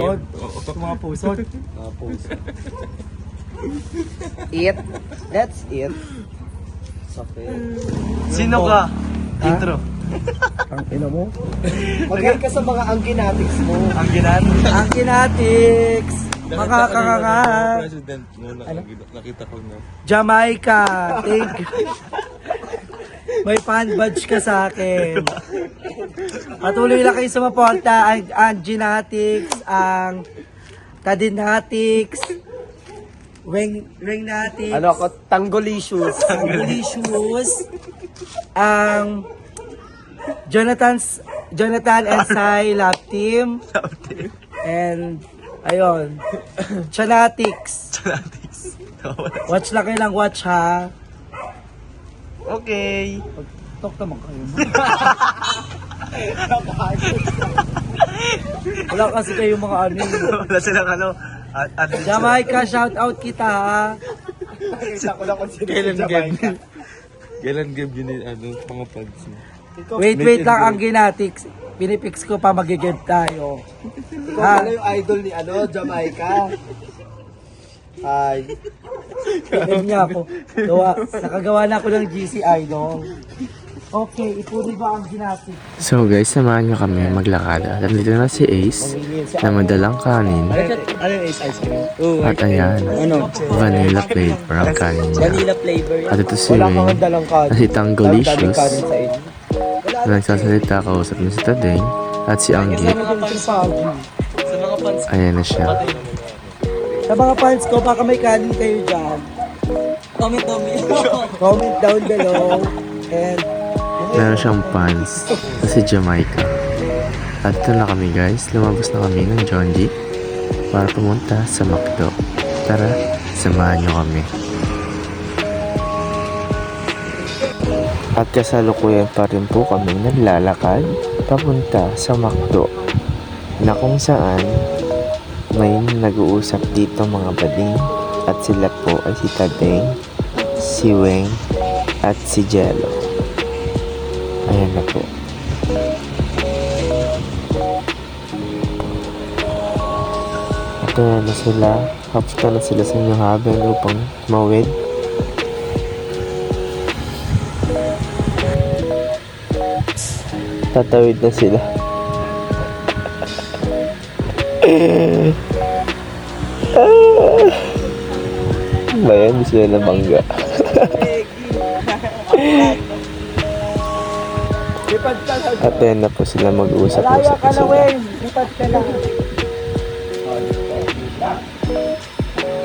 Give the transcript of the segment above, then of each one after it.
Mga pusod. Mga puso. Eat. Let's eat. Sakit. Sino ka? Intro. Ang ina mo. Mag-hi ka sa mga angkinatics mo. Ang ginano. Angkinatics! Mga kakangan. President mo, nakita ko na. Jamaica. Thank you. May fan badge ka sa akin. Patuloy lang kayo sumaporta ang Genetics, ang Tadinatics, Wingnatics, Ano ako? Tanggolicious. Delicious, ang Jonathan and Sai Lab Team, and ayun, Chanatics. Watch lang kayo lang, watch ha. Okay. Talk naman kayo. Wala kasi kayo mga ano. Wala silang ano. Jamaica, shout out kita ha. Kailan game? Kailan game yun mga pads mo? Wait lang ang Genetics. Pinipix ko pa magigib tayo. Ikaw pala yung idol ni Jamaica. Ay. Pinib niya ako. Nakagawa na ako ng GC Idol. Okay, ipuri ba ang Genetics? So guys, samahan nyo kami maglakad. At nandito na si Ace na madalang kanin. Ano yung ice cream? At ayan, vanilla flavor ang kanin niya. Vanilla flavor. At ito si Wala kang Wayne dalang kanin. na si Tanggolicious Kanin sa inyo. na nagsasalita kausap niya si Tadeng at si Anggit. Sa mga fans. Ayan na siya. Sa mga fans ko, baka may kanin kayo dyan. Comment. Comment down below. And Meron siyang fans na si Jamaica. At ito na kami guys, lumabas na kami ng Johnny para pumunta sa McDo. Tara, samahan nyo kami. At kasalukuyan pa rin po kami naglalakad papunta sa McDo na kung saan may nag-uusap dito mga bading at sila po ay si Tadeng, si Weng at si Jello. Ayan na po. At ayan na sila. Kapusta na sila sa New Haven upang mawid. Tatawid na sila. Bayan, di sila nabangga. At ayan na po sila mag-uusap-usap na sila. lipat ka na.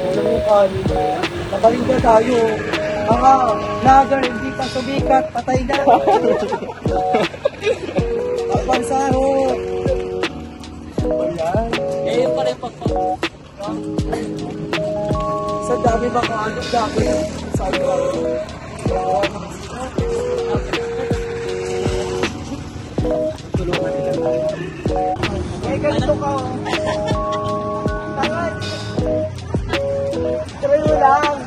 Alam mo kanin. Nabaling ka tayo. Mga nagar, hindi pa sumikat. Patay na. Pagpansaho. Ayan. Ngayon pa rin Sa dami mga ano, dami. Sabi ko. Tulungan nila tayo. Eh, ganito ka. Tangay. Try mo lang.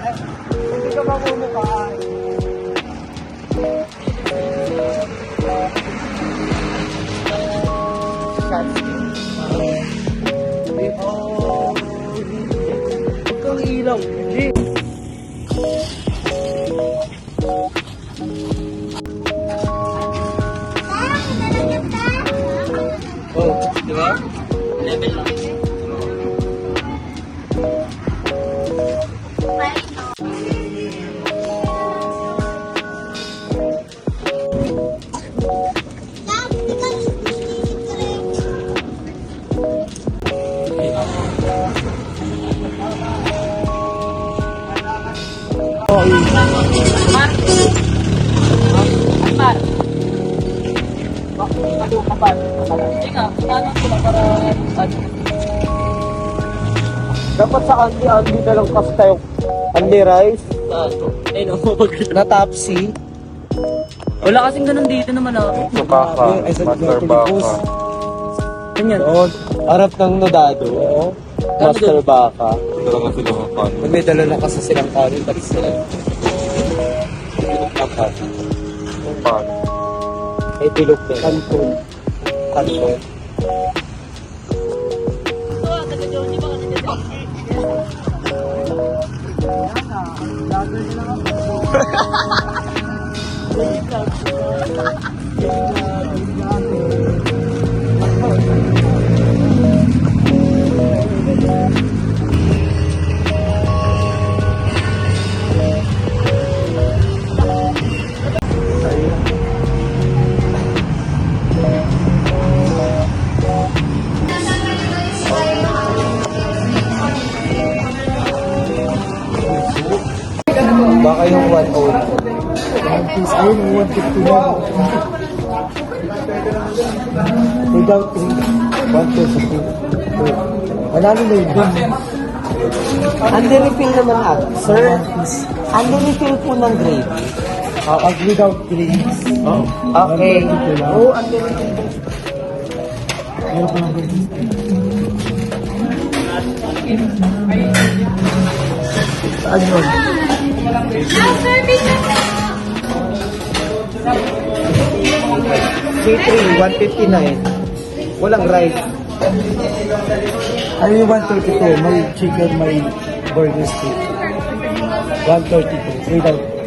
Hindi ka mamumukhaan. Kang ilaw. Hindi. Oh, di ba? Level lang. Dapat sa Andy na lang kasi tayo. Andy Rice. Na Topsy. Wala kasing ganun dito naman ako. Baka, Master Baka. Ganyan. Doon. Harap ng Nodado. Master Baka. Talaga sila mga fan. May dala na kasi silang kanin. Tapos sila. Apat. Fan. May bilog din. Kanton. Kanton. Baka yung 1-0. Ayun, 150 na. Without 3, 150. Manalo na yun. Under-refill naman at. Sir, under-refill po ng gravy. Pag without 3, Okay. Oo, under-refill. Meron ko ng Saan yun? C3, 159. Walang rice. Ano yung 132? May chicken, may burger steak. 132. Without